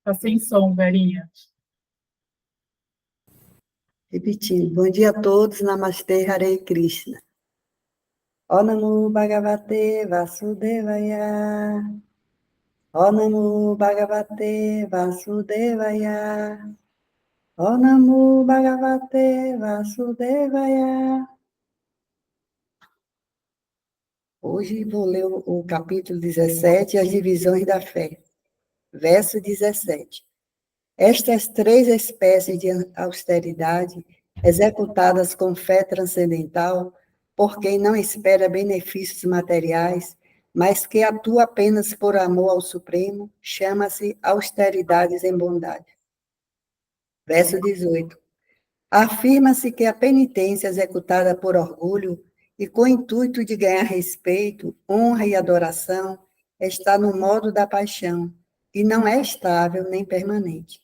Tá sem som, Verinha. Repetindo. Bom dia a todos. Namastê, Hare Krishna. Ó Namo Bhagavate Vasudevaya. Ó Namo Bhagavate Vasudevaya. Ó Namo Bhagavate Vasudevaya. Hoje vou ler o capítulo 17, As Divisões da Fé. Verso 17. Estas três espécies de austeridade, executadas com fé transcendental, por quem não espera benefícios materiais, mas que atua apenas por amor ao Supremo, chama-se austeridades em bondade. Verso 18. Afirma-se que a penitência executada por orgulho e com o intuito de ganhar respeito, honra e adoração está no modo da paixão e não é estável nem permanente.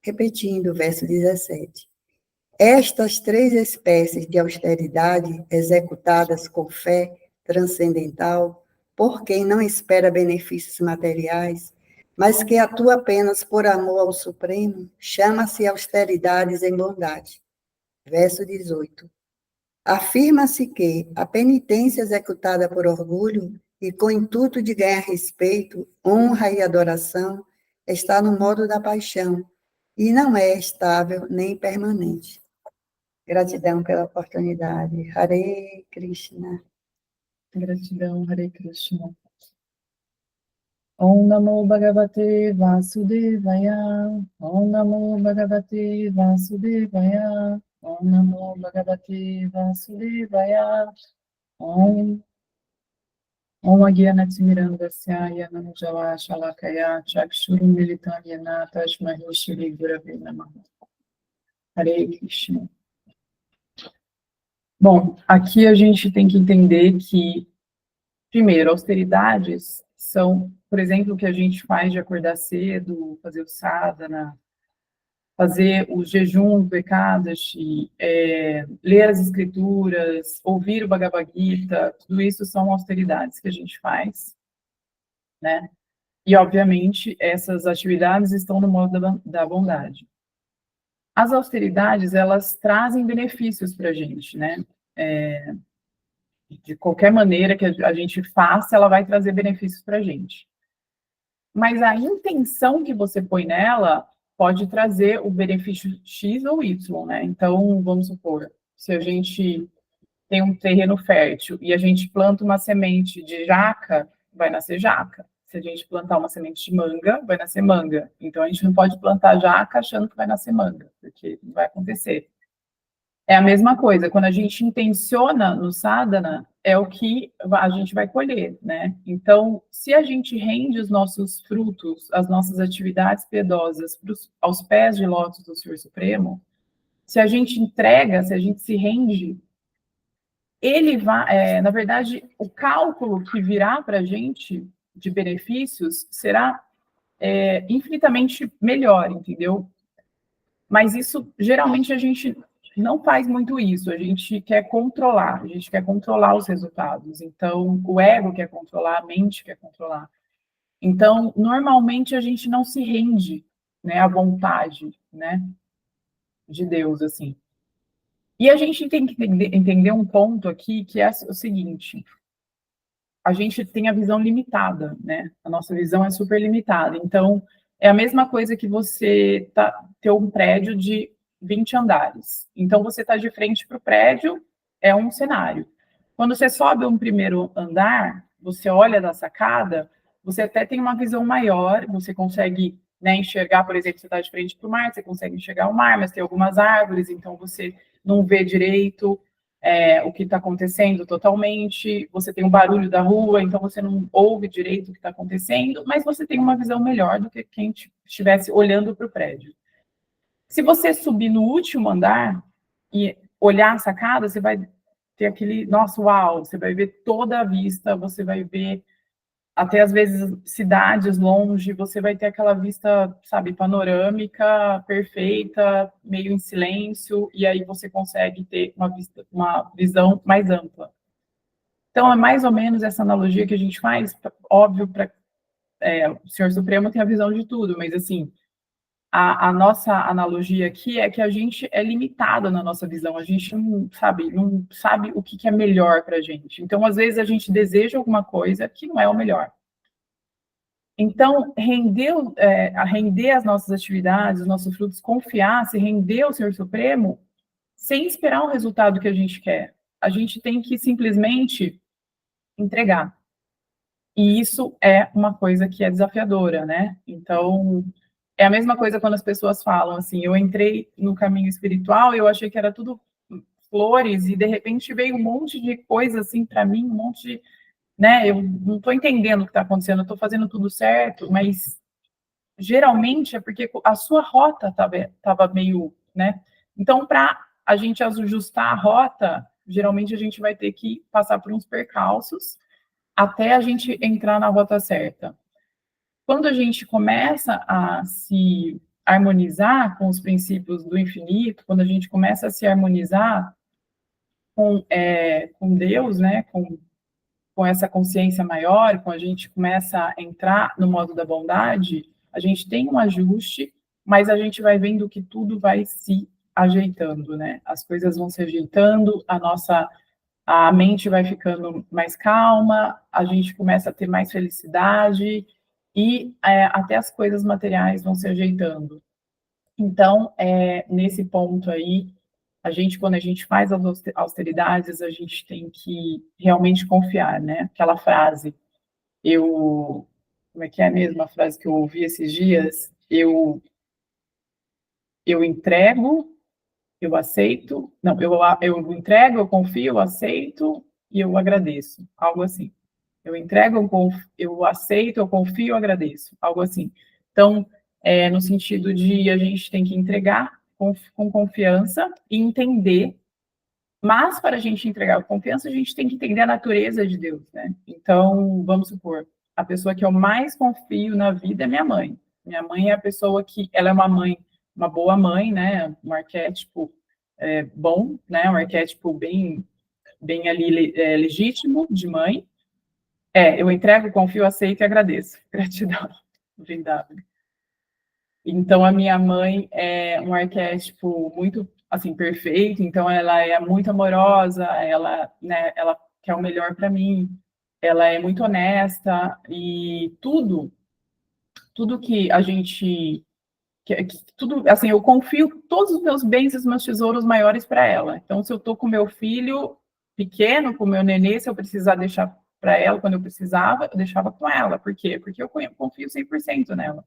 Repetindo o verso 17. Estas três espécies de austeridade executadas com fé transcendental, por quem não espera benefícios materiais, mas que atua apenas por amor ao Supremo, chama-se austeridades em bondade. Verso 18. Afirma-se que a penitência executada por orgulho e com o intuito de ganhar respeito, honra e adoração está no modo da paixão, e não é estável nem permanente. Gratidão pela oportunidade. Hare Krishna. Gratidão, Hare Krishna. Om Namo Bhagavate Vasudevaya. Om Namo Bhagavate Vasudevaya. Om Namo Bhagavate Vasudevaya. Om Agyanatimirandasya Yananujala Shalakaya Chakshuru Militam Yana Tasmahi Shri Gurave Namaha. Hare Krishna. Bom, aqui a gente tem que entender que, primeiro, austeridades são, por exemplo, o que a gente faz de acordar cedo, fazer o sadhana, fazer o jejum do Ekadashi, ler as escrituras, ouvir o Bhagavad Gita, tudo isso são austeridades que a gente faz, né? E, obviamente, essas atividades estão no modo da bondade. As austeridades, elas trazem benefícios para a gente, né? De qualquer maneira que a gente faça, ela vai trazer benefícios para a gente. Mas a intenção que você põe nela pode trazer o benefício X ou Y, né? Então, vamos supor, se a gente tem um terreno fértil e a gente planta uma semente de jaca, vai nascer jaca. Se a gente plantar uma semente de manga, vai nascer manga. Então, a gente não pode plantar jaca achando que vai nascer manga, porque não vai acontecer. É a mesma coisa, quando a gente intenciona no sadhana, é o que a gente vai colher, né? Então, se a gente rende os nossos frutos, as nossas atividades piedosas aos pés de lótus do Senhor Supremo, se a gente entrega, se a gente se rende, ele vai, na verdade, o cálculo que virá para a gente de benefícios será infinitamente melhor, entendeu? Mas isso, geralmente, a gente não faz muito isso, a gente quer controlar os resultados. Então, o ego quer controlar, a mente quer controlar. Então, normalmente, a gente não se rende, né, à vontade, né, de Deus, assim. E a gente tem que entender um ponto aqui, que é o seguinte: a gente tem a visão limitada, né? A nossa visão é super limitada. Então, é a mesma coisa que você ter um prédio de 20 andares. Então, você está de frente para o prédio, é um cenário. Quando você sobe um primeiro andar, você olha da sacada, você até tem uma visão maior, você consegue, né, enxergar, por exemplo, você está de frente para o mar, você consegue enxergar o mar, mas tem algumas árvores, então você não vê direito o que está acontecendo totalmente, você tem o barulho da rua, então você não ouve direito o que está acontecendo, mas você tem uma visão melhor do que quem estivesse olhando para o prédio. Se você subir no último andar e olhar a sacada, você vai ter aquele, nossa, uau, você vai ver toda a vista, você vai ver até às vezes cidades longe, você vai ter aquela vista, sabe, panorâmica, perfeita, meio em silêncio, e aí você consegue ter uma visão mais ampla. Então, é mais ou menos essa analogia que a gente faz, óbvio, para o Senhor Supremo tem a visão de tudo, mas assim, a nossa analogia aqui é que a gente é limitado na nossa visão, a gente não sabe o que é melhor para a gente. Então, às vezes, a gente deseja alguma coisa que não é o melhor. Então, render as nossas atividades, os nossos frutos, confiar, se render ao Senhor Supremo, sem esperar o resultado que a gente quer. A gente tem que simplesmente entregar. E isso é uma coisa que é desafiadora, né? Então, é a mesma coisa quando as pessoas falam assim, eu entrei no caminho espiritual, eu achei que era tudo flores, e de repente veio um monte de coisa assim para mim, um monte de, né? Eu não estou entendendo o que está acontecendo, eu estou fazendo tudo certo, mas geralmente é porque a sua rota estava meio, né? Então, para a gente ajustar a rota, geralmente a gente vai ter que passar por uns percalços até a gente entrar na rota certa. Quando a gente começa a se harmonizar com os princípios do infinito, quando a gente começa a se harmonizar com Deus, né, com essa consciência maior, quando a gente começa a entrar no modo da bondade, a gente tem um ajuste, mas a gente vai vendo que tudo vai se ajeitando, né? As coisas vão se ajeitando, a mente vai ficando mais calma, a gente começa a ter mais felicidade e até as coisas materiais vão se ajeitando. Então, nesse ponto aí, quando a gente faz as austeridades, a gente tem que realmente confiar, né? Aquela frase, como é que é mesmo a frase que eu ouvi esses dias? Eu entrego, eu aceito, não, eu entrego, eu confio, eu aceito e eu agradeço, algo assim. Eu entrego, eu aceito, eu confio, eu agradeço, algo assim. Então, no sentido de a gente tem que entregar com confiança e entender, mas para a gente entregar com confiança, a gente tem que entender a natureza de Deus, né? Então, vamos supor, a pessoa que eu mais confio na vida é minha mãe. Minha mãe é a pessoa que, ela é uma mãe, uma boa mãe, né? Um arquétipo bom, né? Um arquétipo bem ali legítimo de mãe. Eu entrego, confio, aceito e agradeço. Gratidão. Vendável. Então, a minha mãe é um arquétipo muito, assim, perfeito. Então, ela é muito amorosa, né, ela quer o melhor para mim. Ela é muito honesta e tudo que a gente tudo, assim, eu confio todos os meus bens e os meus tesouros maiores para ela. Então, se eu estou com meu filho pequeno, com meu nenê, se eu precisar deixar para ela quando eu precisava, eu deixava com ela. Por quê? Porque eu confio 100% nela.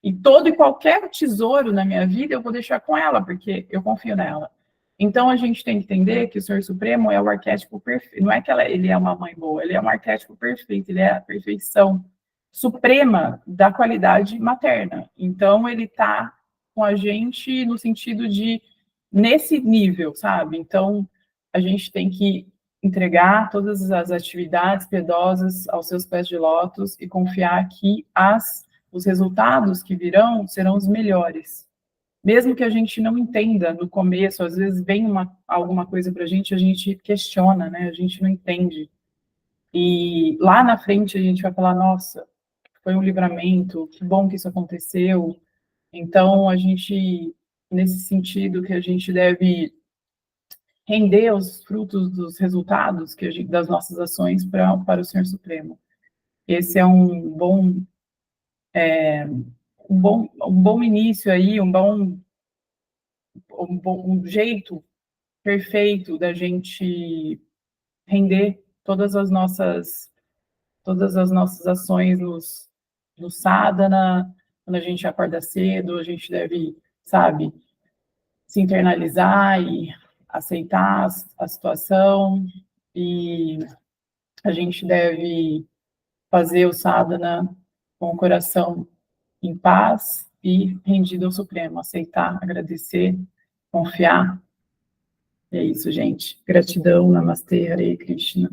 E todo e qualquer tesouro na minha vida eu vou deixar com ela, porque eu confio nela. Então, a gente tem que entender que o Senhor Supremo é o arquétipo perfeito. Não é que ele é uma mãe boa, ele é um arquétipo perfeito, ele é a perfeição suprema da qualidade materna. Então, ele está com a gente no sentido de, nesse nível, sabe? Então, a gente tem que entregar todas as atividades piedosas aos seus pés de lótus e confiar que os resultados que virão serão os melhores. Mesmo que a gente não entenda no começo, às vezes vem alguma coisa para a gente questiona, né? A gente não entende. E lá na frente a gente vai falar, nossa, foi um livramento, que bom que isso aconteceu. Então, nesse sentido, que a gente deve render os frutos dos resultados das nossas ações para o Senhor Supremo. Esse é um bom início aí, um jeito perfeito da gente render todas as nossas ações no sadhana. Quando a gente acorda cedo, a gente deve, sabe, se internalizar e aceitar a situação, e a gente deve fazer o sadhana com o coração em paz e rendido ao Supremo, aceitar, agradecer, confiar. É isso, gente. Gratidão, Namastê, Hare Krishna.